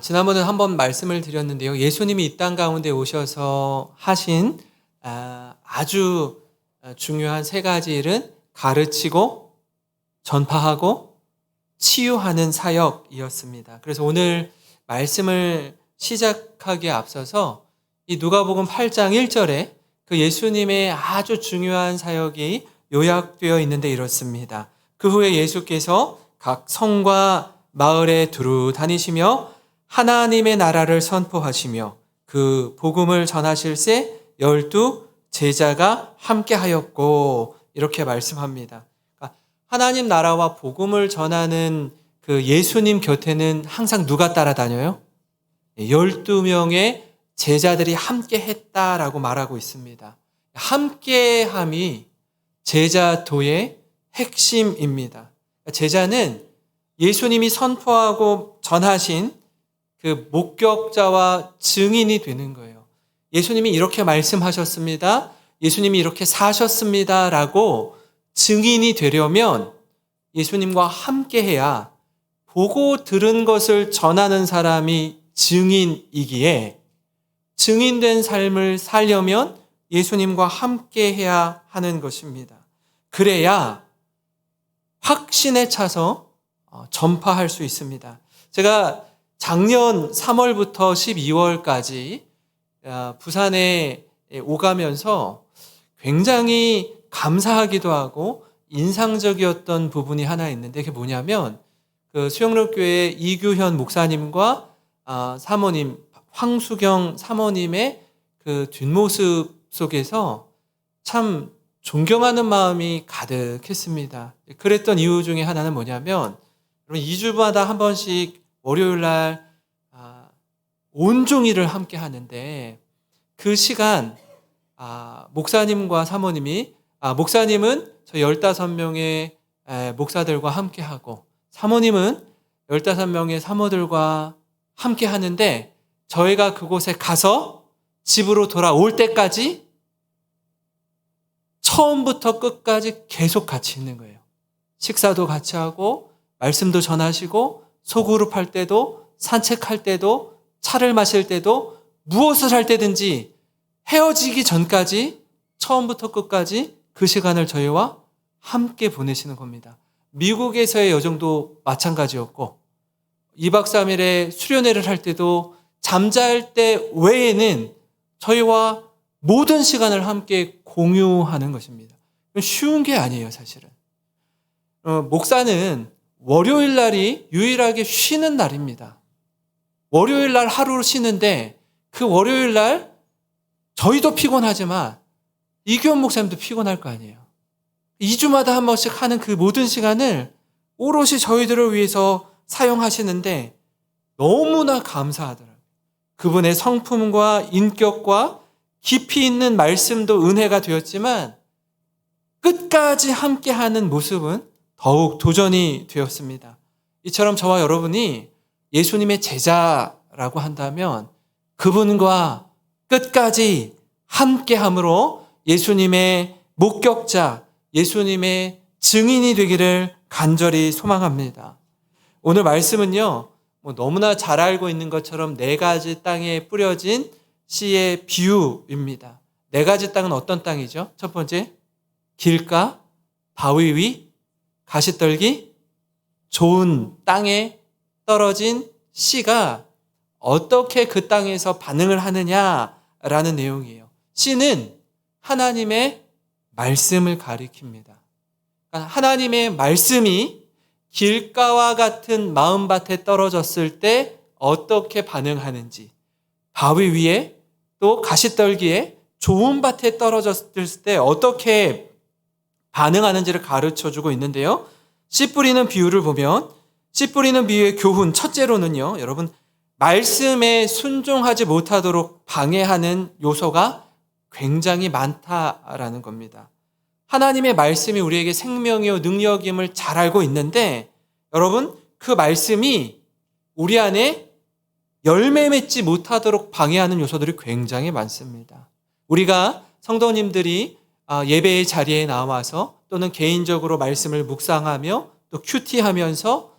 지난번에 한번 말씀을 드렸는데요. 예수님이 이 땅 가운데 오셔서 하신 아주 중요한 세 가지 일은 가르치고 전파하고 치유하는 사역이었습니다. 그래서 오늘 말씀을 시작하기에 앞서서 이 누가복음 8장 1절에 그 예수님의 아주 중요한 사역이 요약되어 있는데 이렇습니다. 그 후에 예수께서 각 성과 마을에 두루 다니시며 하나님의 나라를 선포하시며 그 복음을 전하실새 12 제자가 함께하였고 이렇게 말씀합니다. 그러니까 하나님 나라와 복음을 전하는 그 예수님 곁에는 항상 누가 따라다녀요? 12명의 제자들이 함께했다라고 말하고 있습니다. 함께함이 제자도의 핵심입니다. 제자는 예수님이 선포하고 전하신 그 목격자와 증인이 되는 거예요. 예수님이 이렇게 말씀하셨습니다. 예수님이 이렇게 사셨습니다. 라고 증인이 되려면 예수님과 함께해야 보고 들은 것을 전하는 사람이 증인이기에 증인된 삶을 살려면 예수님과 함께해야 하는 것입니다. 그래야 확신에 차서 전파할 수 있습니다. 제가 작년 3월부터 12월까지 부산에 오가면서 굉장히 감사하기도 하고 인상적이었던 부분이 하나 있는데 그게 뭐냐면 그 수영록교회 이규현 목사님과 사모님 황수경 사모님의 그 뒷모습 속에서 참 존경하는 마음이 가득했습니다. 그랬던 이유 중에 하나는 뭐냐면 2주마다 한 번씩 월요일날 온종일을 함께 하는데 그 시간 목사님과 사모님이 목사님은 저 15명의 목사들과 함께 하고 사모님은 15명의 사모들과 함께 하는데 저희가 그곳에 가서 집으로 돌아올 때까지 처음부터 끝까지 계속 같이 있는 거예요. 식사도 같이 하고 말씀도 전하시고 소그룹 할 때도 산책할 때도 차를 마실 때도 무엇을 할 때든지 헤어지기 전까지 처음부터 끝까지 그 시간을 저희와 함께 보내시는 겁니다. 미국에서의 여정도 마찬가지였고 2박 3일의 수련회를 할 때도 잠잘 때 외에는 저희와 모든 시간을 함께 공유하는 것입니다. 쉬운 게 아니에요, 사실은. 목사는 월요일 날이 유일하게 쉬는 날입니다. 월요일 날 하루 쉬는데 그 월요일 날 저희도 피곤하지만 이규현 목사님도 피곤할 거 아니에요. 2주마다 한 번씩 하는 그 모든 시간을 오롯이 저희들을 위해서 사용하시는데 너무나 감사하더라고요. 그분의 성품과 인격과 깊이 있는 말씀도 은혜가 되었지만 끝까지 함께하는 모습은 더욱 도전이 되었습니다. 이처럼 저와 여러분이 예수님의 제자라고 한다면 그분과 끝까지 함께함으로 예수님의 목격자, 예수님의 증인이 되기를 간절히 소망합니다. 오늘 말씀은요, 너무나 잘 알고 있는 것처럼 4가지 땅에 뿌려진 씨의 비유입니다. 4가지 땅은 어떤 땅이죠? 첫 번째, 길가, 바위 위, 가시떨기, 좋은 땅에 떨어진 씨가 어떻게 그 땅에서 반응을 하느냐라는 내용이에요. 씨는 하나님의 말씀을 가리킵니다. 하나님의 말씀이 길가와 같은 마음밭에 떨어졌을 때 어떻게 반응하는지, 바위 위에 또 가시떨기에 좋은 밭에 떨어졌을 때 어떻게 반응하는지를 가르쳐주고 있는데요. 씨 뿌리는 비유를 보면 씨 뿌리는 비유의 교훈 첫째로는요. 여러분 말씀에 순종하지 못하도록 방해하는 요소가 굉장히 많다라는 겁니다. 하나님의 말씀이 우리에게 생명이요 능력임을 잘 알고 있는데 여러분 그 말씀이 우리 안에 열매 맺지 못하도록 방해하는 요소들이 굉장히 많습니다. 우리가 성도님들이 예배의 자리에 나와서 또는 개인적으로 말씀을 묵상하며 또 큐티하면서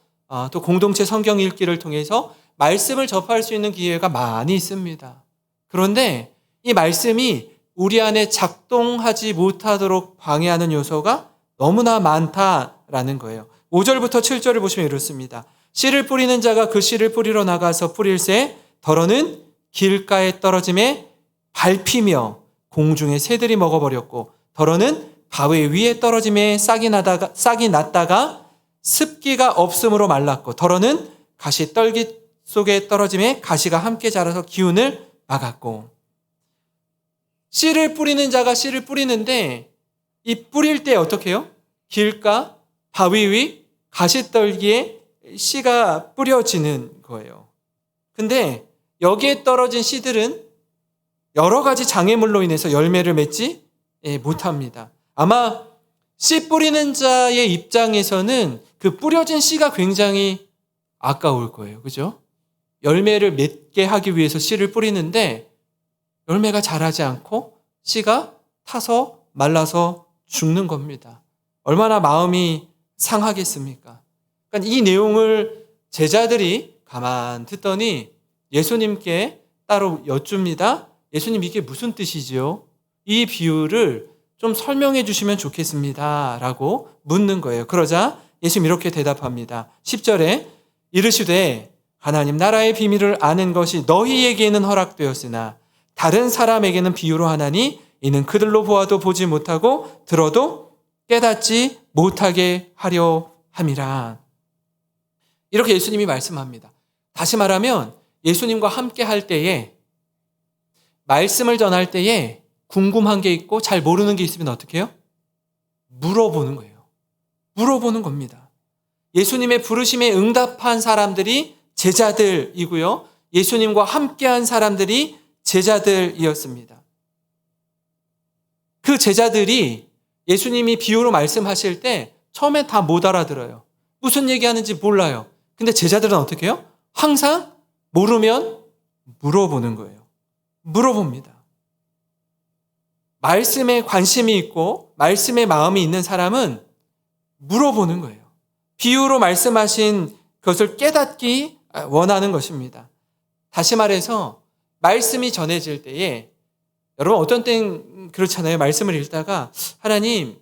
또 공동체 성경 읽기를 통해서 말씀을 접할 수 있는 기회가 많이 있습니다. 그런데 이 말씀이 우리 안에 작동하지 못하도록 방해하는 요소가 너무나 많다라는 거예요. 5절부터 7절을 보시면 이렇습니다. 씨를 뿌리는 자가 그 씨를 뿌리러 나가서 뿌릴새 더러는 길가에 떨어짐에 밟히며 공중에 새들이 먹어버렸고 더러는 바위 위에 떨어짐에 싹이 났다가 습기가 없음으로 말랐고 더러는 가시 떨기 속에 떨어짐에 가시가 함께 자라서 기운을 막았고. 씨를 뿌리는 자가 씨를 뿌리는데 이 뿌릴 때 어떻게 해요? 길가, 바위 위, 가시떨기에 씨가 뿌려지는 거예요. 근데 여기에 떨어진 씨들은 여러 가지 장애물로 인해서 열매를 맺지 못합니다. 아마 씨 뿌리는 자의 입장에서는 그 뿌려진 씨가 굉장히 아까울 거예요. 그죠? 열매를 맺게 하기 위해서 씨를 뿌리는데 열매가 자라지 않고 씨가 타서 말라서 죽는 겁니다. 얼마나 마음이 상하겠습니까? 그러니까 이 내용을 제자들이 가만 듣더니 예수님께 따로 여쭙니다. 예수님, 이게 무슨 뜻이지요? 이 비유를 좀 설명해 주시면 좋겠습니다. 라고 묻는 거예요. 그러자 예수님 이렇게 대답합니다. 10절에 이르시되 하나님 나라의 비밀을 아는 것이 너희에게는 허락되었으나 다른 사람에게는 비유로 하나니 이는 그들로 보아도 보지 못하고 들어도 깨닫지 못하게 하려 함이라. 이렇게 예수님이 말씀합니다. 다시 말하면 예수님과 함께 할 때에 말씀을 전할 때에 궁금한 게 있고 잘 모르는 게 있으면 어떻게 해요? 물어보는 거예요. 물어보는 겁니다. 예수님의 부르심에 응답한 사람들이 제자들이고요. 예수님과 함께한 사람들이 제자들이었습니다. 그 제자들이 예수님이 비유로 말씀하실 때 처음에 다 못 알아들어요. 무슨 얘기하는지 몰라요. 근데 제자들은 어떻게 해요? 항상 모르면 물어보는 거예요. 물어봅니다. 말씀에 관심이 있고 말씀에 마음이 있는 사람은 물어보는 거예요. 비유로 말씀하신 것을 깨닫기 원하는 것입니다. 다시 말해서 말씀이 전해질 때에 여러분 어떤 땐 그렇잖아요. 말씀을 읽다가 하나님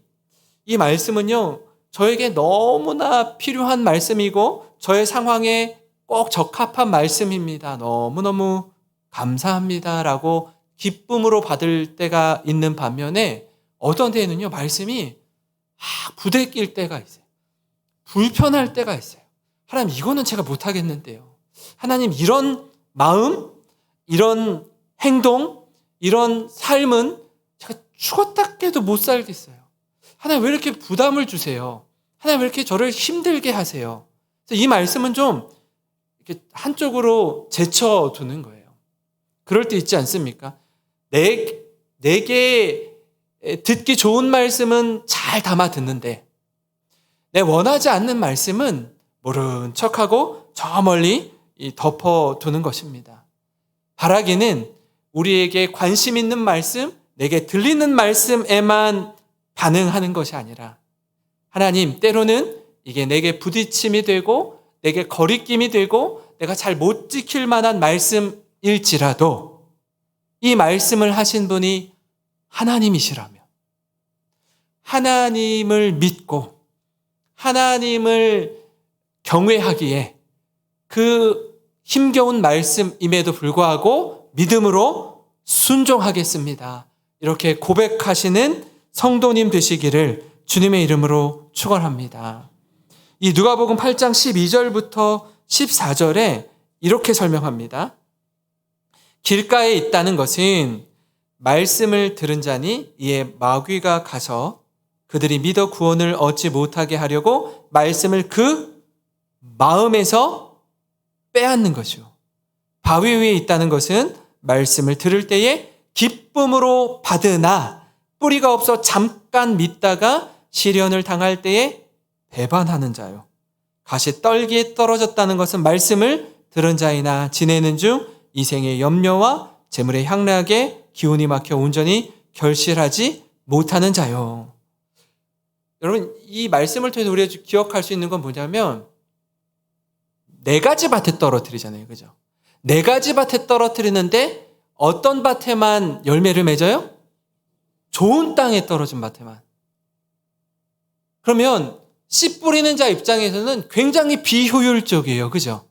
이 말씀은요 저에게 너무나 필요한 말씀이고 저의 상황에 꼭 적합한 말씀입니다. 너무너무 감사합니다 라고 기쁨으로 받을 때가 있는 반면에 어떤 때는요 말씀이 부대낄 때가 있어요. 불편할 때가 있어요. 하나님 이거는 제가 못하겠는데요. 하나님 이런 마음, 이런 행동, 이런 삶은 제가 죽었다 깨도 못 살겠어요. 하나님 왜 이렇게 부담을 주세요? 하나님 왜 이렇게 저를 힘들게 하세요? 이 말씀은 좀 이렇게 한쪽으로 제쳐두는 거예요. 그럴 때 있지 않습니까? 내게 듣기 좋은 말씀은 잘 담아 듣는데 내 원하지 않는 말씀은 모른 척하고 저 멀리 덮어두는 것입니다. 바라기는 우리에게 관심 있는 말씀, 내게 들리는 말씀에만 반응하는 것이 아니라 하나님 때로는 이게 내게 부딪힘이 되고 내게 거리낌이 되고 내가 잘 못 지킬 만한 말씀일지라도 이 말씀을 하신 분이 하나님이시라면 하나님을 믿고 하나님을 경외하기에 그 힘겨운 말씀임에도 불구하고 믿음으로 순종하겠습니다. 이렇게 고백하시는 성도님 되시기를 주님의 이름으로 축원합니다. 이 누가복음 8장 12절부터 14절에 이렇게 설명합니다. 길가에 있다는 것은 말씀을 들은 자니 이에 마귀가 가서 그들이 믿어 구원을 얻지 못하게 하려고 말씀을 그 마음에서 빼앗는 것이요. 바위 위에 있다는 것은 말씀을 들을 때에 기쁨으로 받으나 뿌리가 없어 잠깐 믿다가 시련을 당할 때에 배반하는 자요. 가시 떨기에 떨어졌다는 것은 말씀을 들은 자이나 지내는 중 이생의 염려와 재물의 향락에 기운이 막혀 온전히 결실하지 못하는 자요. 여러분 이 말씀을 통해서 우리가 기억할 수 있는 건 뭐냐면 네 가지 밭에 떨어뜨리잖아요. 그죠? 네 가지 밭에 떨어뜨리는데 어떤 밭에만 열매를 맺어요? 좋은 땅에 떨어진 밭에만. 그러면 씨 뿌리는 자 입장에서는 굉장히 비효율적이에요. 그죠?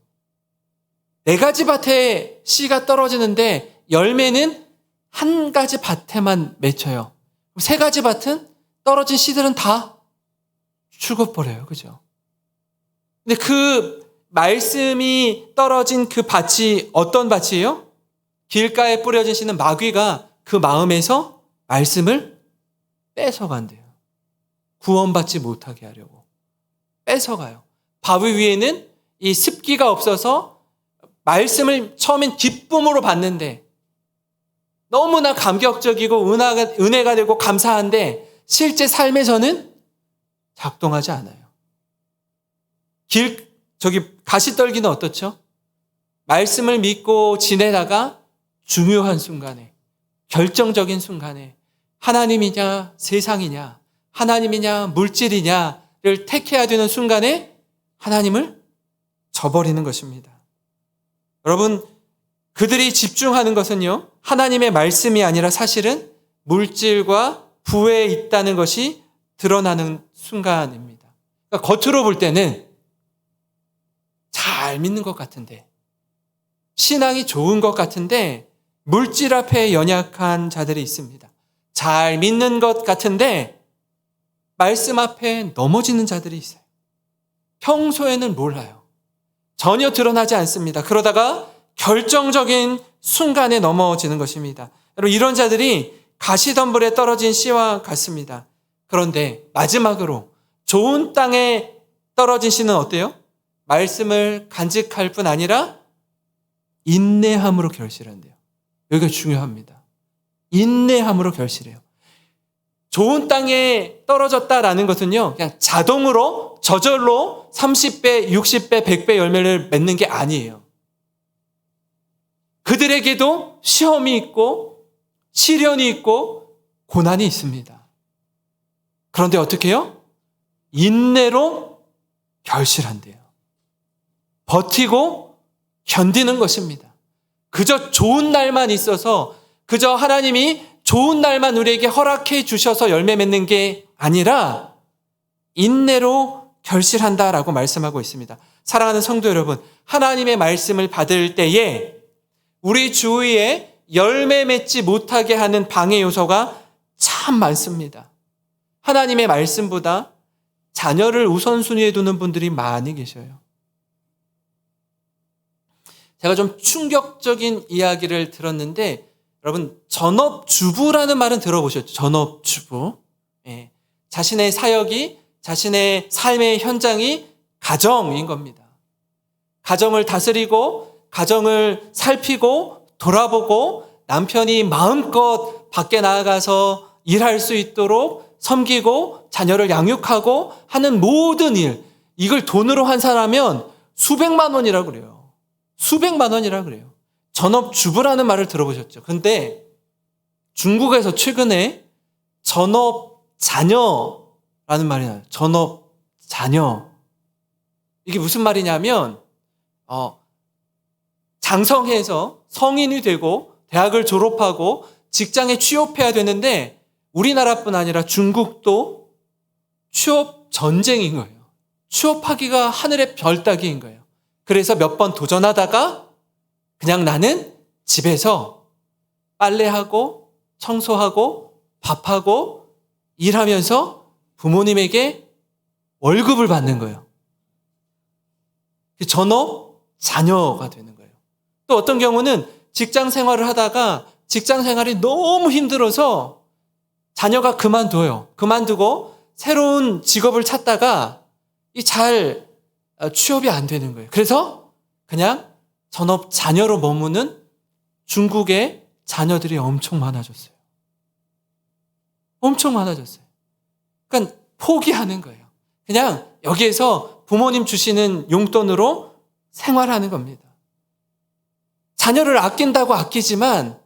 네 가지 밭에 씨가 떨어지는데 열매는 한 가지 밭에만 맺혀요. 세 가지 밭은 떨어진 씨들은 다 죽어버려요. 그죠? 근데 그 말씀이 떨어진 그 밭이 어떤 밭이에요? 길가에 뿌려진 씨는 마귀가 그 마음에서 말씀을 뺏어간대요. 구원받지 못하게 하려고. 뺏어가요. 바위 위에는 이 습기가 없어서 말씀을 처음엔 기쁨으로 받는데 너무나 감격적이고 은혜가 되고 감사한데 실제 삶에서는 작동하지 않아요. 가시떨기는 어떻죠? 말씀을 믿고 지내다가 중요한 순간에, 결정적인 순간에 하나님이냐 세상이냐, 하나님이냐 물질이냐를 택해야 되는 순간에 하나님을 저버리는 것입니다. 여러분, 그들이 집중하는 것은요, 하나님의 말씀이 아니라 사실은 물질과 부에 있다는 것이 드러나는 순간입니다. 그러니까 겉으로 볼 때는 잘 믿는 것 같은데, 신앙이 좋은 것 같은데 물질 앞에 연약한 자들이 있습니다. 잘 믿는 것 같은데 말씀 앞에 넘어지는 자들이 있어요. 평소에는 몰라요. 전혀 드러나지 않습니다. 그러다가 결정적인 순간에 넘어지는 것입니다. 여러분, 이런 자들이 가시덤불에 떨어진 씨와 같습니다. 그런데 마지막으로 좋은 땅에 떨어진 씨는 어때요? 말씀을 간직할 뿐 아니라 인내함으로 결실한대요. 여기가 중요합니다. 인내함으로 결실해요. 좋은 땅에 떨어졌다라는 것은요, 그냥 자동으로 저절로 30배, 60배, 100배 열매를 맺는 게 아니에요. 그들에게도 시험이 있고 시련이 있고 고난이 있습니다. 그런데 어떻게 해요? 인내로 결실한대요. 버티고 견디는 것입니다. 그저 좋은 날만 있어서, 그저 하나님이 좋은 날만 우리에게 허락해 주셔서 열매 맺는 게 아니라 인내로 결실한다라고 말씀하고 있습니다. 사랑하는 성도 여러분, 하나님의 말씀을 받을 때에 우리 주위에 열매 맺지 못하게 하는 방해 요소가 참 많습니다. 하나님의 말씀보다 자녀를 우선순위에 두는 분들이 많이 계셔요. 제가 좀 충격적인 이야기를 들었는데, 여러분, 전업주부라는 말은 들어보셨죠? 전업주부. 예. 자신의 사역이, 자신의 삶의 현장이 가정인 겁니다. 가정을 다스리고, 가정을 살피고, 돌아보고, 남편이 마음껏 밖에 나아가서 일할 수 있도록 섬기고, 자녀를 양육하고 하는 모든 일, 이걸 돈으로 환산하면 수백만 원이라고 그래요. 수백만 원이라고 그래요. 전업주부라는 말을 들어보셨죠? 근데 중국에서 최근에 전업자녀라는 말이 나요. 전업자녀. 이게 무슨 말이냐면 장성해서 성인이 되고 대학을 졸업하고 직장에 취업해야 되는데 우리나라뿐 아니라 중국도 취업 전쟁인 거예요. 취업하기가 하늘의 별 따기인 거예요. 그래서 몇 번 도전하다가 그냥 나는 집에서 빨래하고 청소하고 밥하고 일하면서 부모님에게 월급을 받는 거예요. 전업 자녀가 되는 거예요. 또 어떤 경우는 직장 생활을 하다가 직장 생활이 너무 힘들어서 자녀가 그만둬요. 그만두고 새로운 직업을 찾다가 잘 취업이 안 되는 거예요. 그래서 그냥 전업 자녀로 머무는 중국의 자녀들이 엄청 많아졌어요. 엄청 많아졌어요. 그러니까 포기하는 거예요. 그냥 여기에서 부모님 주시는 용돈으로 생활하는 겁니다. 자녀를 아낀다고 아끼지만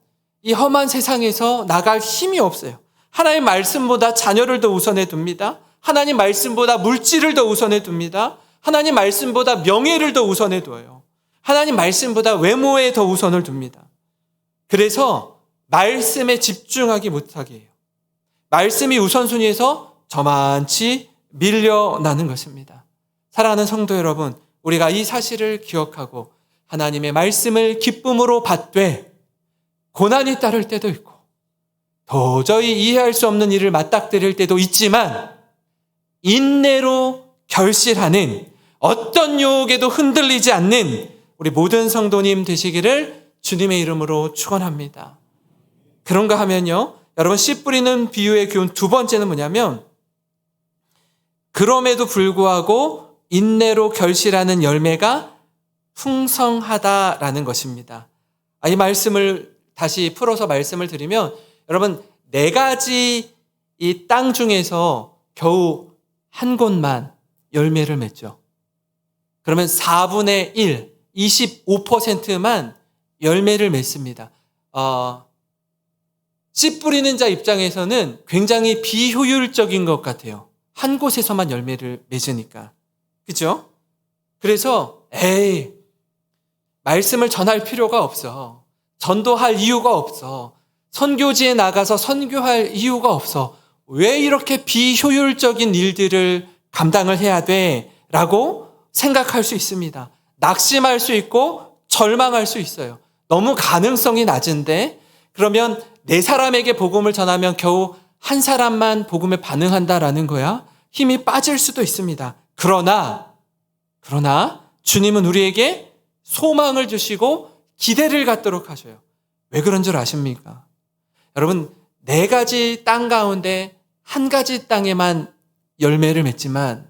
이 험한 세상에서 나갈 힘이 없어요. 하나님 말씀보다 자녀를 더 우선해 둡니다. 하나님 말씀보다 물질을 더 우선해 둡니다. 하나님 말씀보다 명예를 더 우선에 두어요. 하나님 말씀보다 외모에 더 우선을 둡니다. 그래서 말씀에 집중하기 못하게 해요. 말씀이 우선순위에서 저만치 밀려나는 것입니다. 사랑하는 성도 여러분, 우리가 이 사실을 기억하고 하나님의 말씀을 기쁨으로 받되 고난이 따를 때도 있고 도저히 이해할 수 없는 일을 맞닥뜨릴 때도 있지만 인내로 결실하는 어떤 유혹에도 흔들리지 않는 우리 모든 성도님 되시기를 주님의 이름으로 축원합니다. 그런가 하면요, 여러분 씨 뿌리는 비유의 교훈 두 번째는 뭐냐면 그럼에도 불구하고 인내로 결실하는 열매가 풍성하다라는 것입니다. 이 말씀을 다시 풀어서 말씀을 드리면 여러분 네 가지 이 땅 중에서 겨우 한 곳만 열매를 맺죠. 그러면 4분의 1, 25%만 열매를 맺습니다. 씨 뿌리는 자 입장에서는 굉장히 비효율적인 것 같아요. 한 곳에서만 열매를 맺으니까. 그죠? 그래서 말씀을 전할 필요가 없어. 전도할 이유가 없어. 선교지에 나가서 선교할 이유가 없어. 왜 이렇게 비효율적인 일들을 감당을 해야 돼? 라고 생각할 수 있습니다. 낙심할 수 있고 절망할 수 있어요. 너무 가능성이 낮은데 그러면 네 사람에게 복음을 전하면 겨우 한 사람만 복음에 반응한다라는 거야? 힘이 빠질 수도 있습니다. 그러나 주님은 우리에게 소망을 주시고 기대를 갖도록 하셔요. 왜 그런 줄 아십니까? 여러분, 네 가지 땅 가운데 한 가지 땅에만 열매를 맺지만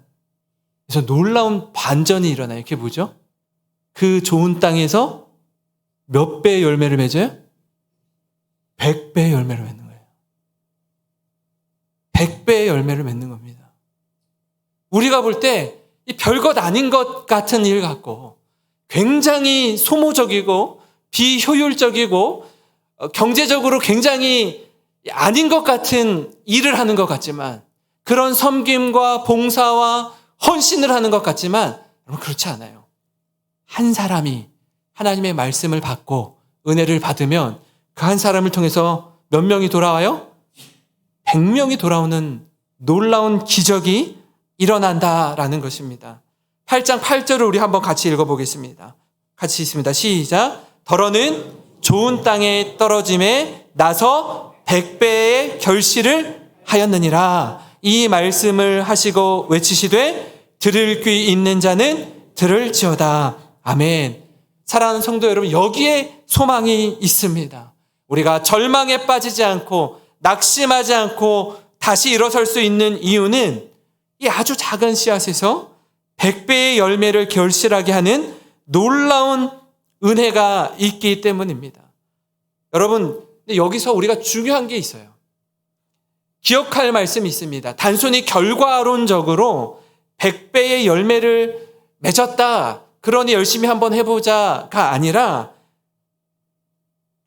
그래서 놀라운 반전이 일어나요. 그게 뭐죠? 그 좋은 땅에서 몇 배의 열매를 맺어요? 100배의 열매를 맺는 거예요. 100배의 열매를 맺는 겁니다. 우리가 볼 때 이 별것 아닌 것 같은 일 같고 굉장히 소모적이고 비효율적이고 경제적으로 굉장히 아닌 것 같은 일을 하는 것 같지만 그런 섬김과 봉사와 헌신을 하는 것 같지만 여러분 그렇지 않아요. 한 사람이 하나님의 말씀을 받고 은혜를 받으면 그 한 사람을 통해서 몇 명이 돌아와요? 100명이 돌아오는 놀라운 기적이 일어난다라는 것입니다. 8장 8절을 우리 한번 같이 읽어보겠습니다. 같이 읽습니다. 시작. 더러는 좋은 땅에 떨어짐에 나서 100배의 결실을 하였느니라. 이 말씀을 하시고 외치시되 들을 귀 있는 자는 들을지어다. 아멘. 사랑하는 성도 여러분, 여기에 소망이 있습니다. 우리가 절망에 빠지지 않고 낙심하지 않고 다시 일어설 수 있는 이유는 이 아주 작은 씨앗에서 100배의 열매를 결실하게 하는 놀라운 은혜가 있기 때문입니다. 여러분, 여기서 우리가 중요한 게 있어요. 기억할 말씀이 있습니다. 단순히 결과론적으로 100배의 열매를 맺었다, 그러니 열심히 한번 해보자가 아니라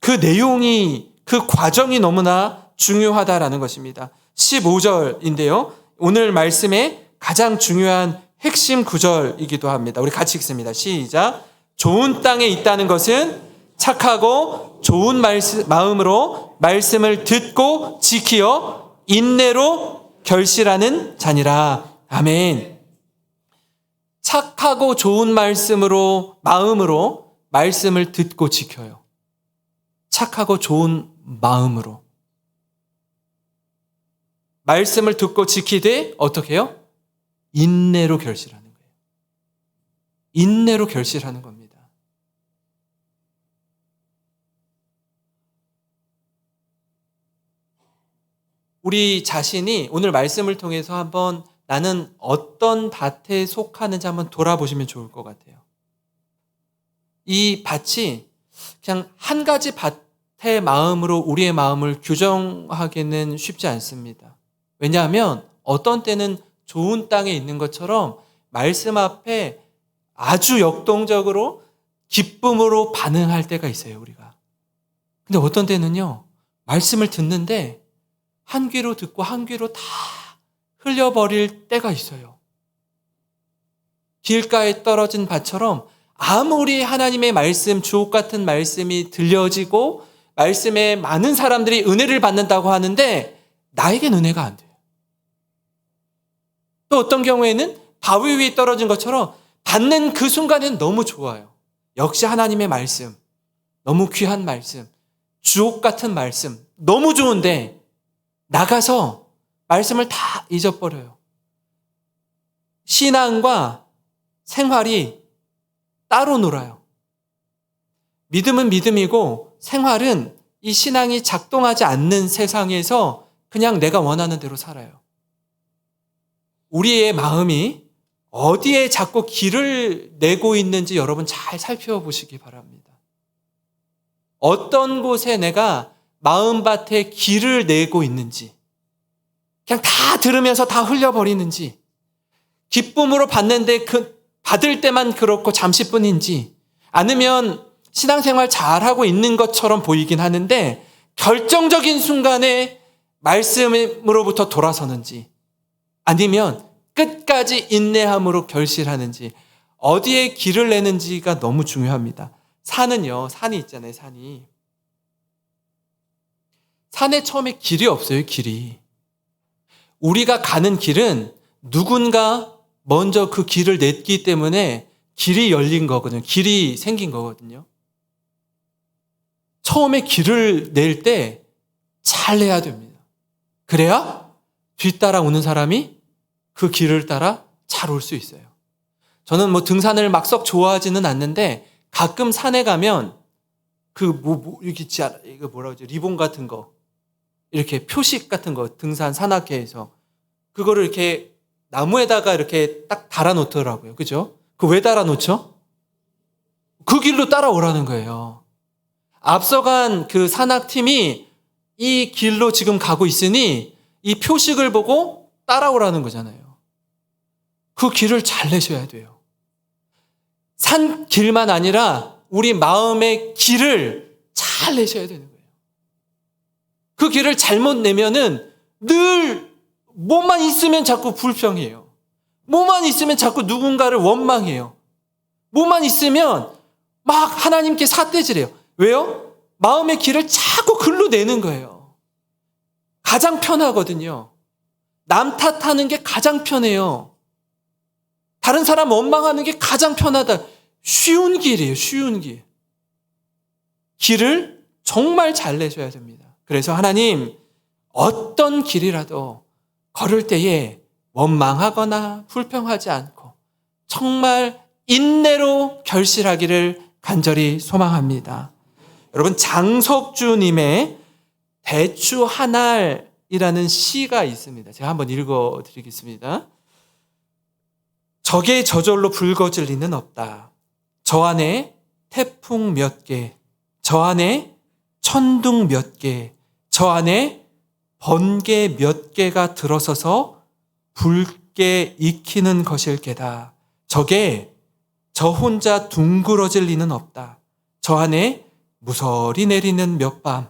그 내용이, 그 과정이 너무나 중요하다라는 것입니다. 15절인데요. 오늘 말씀의 가장 중요한 핵심 구절이기도 합니다. 우리 같이 읽습니다. 시작. 좋은 땅에 있다는 것은 착하고 좋은 마음으로 말씀을 듣고 지키어 인내로 결실하는 자니라. 아멘. 착하고 좋은 마음으로 말씀을 듣고 지켜요. 착하고 좋은 마음으로. 말씀을 듣고 지키되 어떻게 해요? 인내로 결실하는 거예요. 인내로 결실하는 겁니다. 우리 자신이 오늘 말씀을 통해서 한번 나는 어떤 밭에 속하는지 한번 돌아보시면 좋을 것 같아요. 이 밭이 그냥 한 가지 밭의 마음으로 우리의 마음을 규정하기는 쉽지 않습니다. 왜냐하면 어떤 때는 좋은 땅에 있는 것처럼 말씀 앞에 아주 역동적으로 기쁨으로 반응할 때가 있어요, 우리가. 근데 어떤 때는요, 말씀을 듣는데 한 귀로 듣고 한 귀로 다 흘려버릴 때가 있어요. 길가에 떨어진 밭처럼 아무리 하나님의 말씀, 주옥 같은 말씀이 들려지고 말씀에 많은 사람들이 은혜를 받는다고 하는데 나에겐 은혜가 안 돼요. 또 어떤 경우에는 바위 위에 떨어진 것처럼 받는 그 순간에는 너무 좋아요. 역시 하나님의 말씀, 너무 귀한 말씀, 주옥 같은 말씀, 너무 좋은데 나가서 말씀을 다 잊어버려요. 신앙과 생활이 따로 놀아요. 믿음은 믿음이고 생활은 이 신앙이 작동하지 않는 세상에서 그냥 내가 원하는 대로 살아요. 우리의 마음이 어디에 자꾸 길을 내고 있는지 여러분 잘 살펴보시기 바랍니다. 어떤 곳에 내가 마음밭에 길을 내고 있는지, 그냥 다 들으면서 다 흘려버리는지, 기쁨으로 받는데 받을 때만 그렇고 잠시뿐인지, 아니면 신앙생활 잘하고 있는 것처럼 보이긴 하는데 결정적인 순간에 말씀으로부터 돌아서는지, 아니면 끝까지 인내함으로 결실하는지, 어디에 길을 내는지가 너무 중요합니다. 산이 있잖아요, 산이. 산에 처음에 길이 없어요, 길이. 우리가 가는 길은 누군가 먼저 그 길을 냈기 때문에 길이 열린 거거든요. 길이 생긴 거거든요. 처음에 길을 낼 때 잘 내야 됩니다. 그래야 뒤따라 오는 사람이 그 길을 따라 잘 올 수 있어요. 저는 등산을 막 썩 좋아하지는 않는데 가끔 산에 가면 이렇게 있지 않아? 이거 뭐라고 하죠? 리본 같은 거. 이렇게 표식 같은 거, 등산 산악회에서. 그거를 이렇게 나무에다가 이렇게 딱 달아놓더라고요. 그죠? 왜 달아놓죠? 그 길로 따라오라는 거예요. 앞서간 그 산악팀이 이 길로 지금 가고 있으니 이 표식을 보고 따라오라는 거잖아요. 그 길을 잘 내셔야 돼요. 산 길만 아니라 우리 마음의 길을 잘 내셔야 되는 거예요. 그 길을 잘못 내면은 늘 뭐만 있으면 자꾸 불평해요. 뭐만 있으면 자꾸 누군가를 원망해요. 뭐만 있으면 막 하나님께 삿대질해요. 왜요? 마음의 길을 자꾸 글로 내는 거예요. 가장 편하거든요. 남 탓하는 게 가장 편해요. 다른 사람 원망하는 게 가장 편하다. 쉬운 길이에요, 쉬운 길. 길을 정말 잘 내셔야 됩니다. 그래서 하나님, 어떤 길이라도 걸을 때에 원망하거나 불평하지 않고 정말 인내로 결실하기를 간절히 소망합니다. 여러분, 장석주님의 대추 한 알이라는 시가 있습니다. 제가 한번 읽어드리겠습니다. 적의 저절로 붉어질 리는 없다. 저 안에 태풍 몇 개, 저 안에 천둥 몇 개, 저 안에 번개 몇 개가 들어서서 붉게 익히는 것일 게다. 저게 저 혼자 둥그러질 리는 없다. 저 안에 무서리 내리는 몇 밤,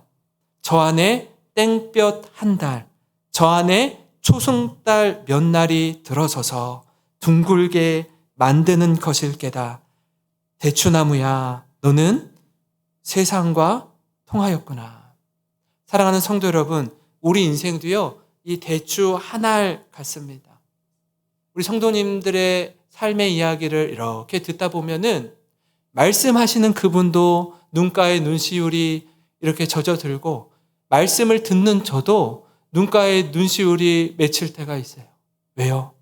저 안에 땡볕 한 달, 저 안에 초승달 몇 날이 들어서서 둥글게 만드는 것일 게다. 대추나무야, 너는 세상과 통하였구나. 사랑하는 성도 여러분, 우리 인생도요, 이 대추 한 알 같습니다. 우리 성도님들의 삶의 이야기를 이렇게 듣다 보면은 말씀하시는 그분도 눈가에 눈시울이 이렇게 젖어들고 말씀을 듣는 저도 눈가에 눈시울이 맺힐 때가 있어요. 왜요?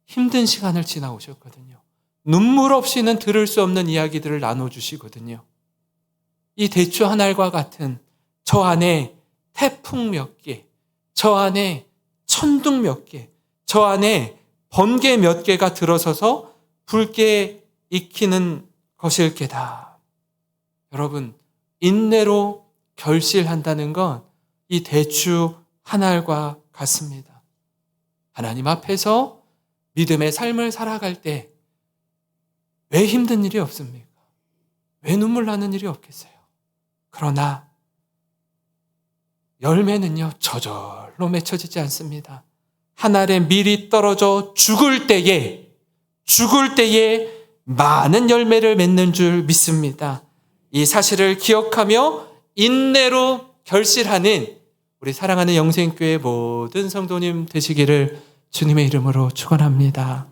힘든 시간을 지나오셨거든요. 눈물 없이는 들을 수 없는 이야기들을 나눠주시거든요. 이 대추 한 알과 같은 저 안에 태풍 몇 개, 저 안에 천둥 몇 개, 저 안에 번개 몇 개가 들어서서 붉게 익히는 것일 게다. 여러분, 인내로 결실한다는 건 이 대추 한 알과 같습니다. 하나님 앞에서 믿음의 삶을 살아갈 때 왜 힘든 일이 없습니까? 왜 눈물 나는 일이 없겠어요? 그러나 열매는요, 저절로 맺혀지지 않습니다. 한 알에 밀이 떨어져 죽을 때에 죽을 때에 많은 열매를 맺는 줄 믿습니다. 이 사실을 기억하며 인내로 결실하는 우리 사랑하는 영생교회 모든 성도님 되시기를 주님의 이름으로 축원합니다.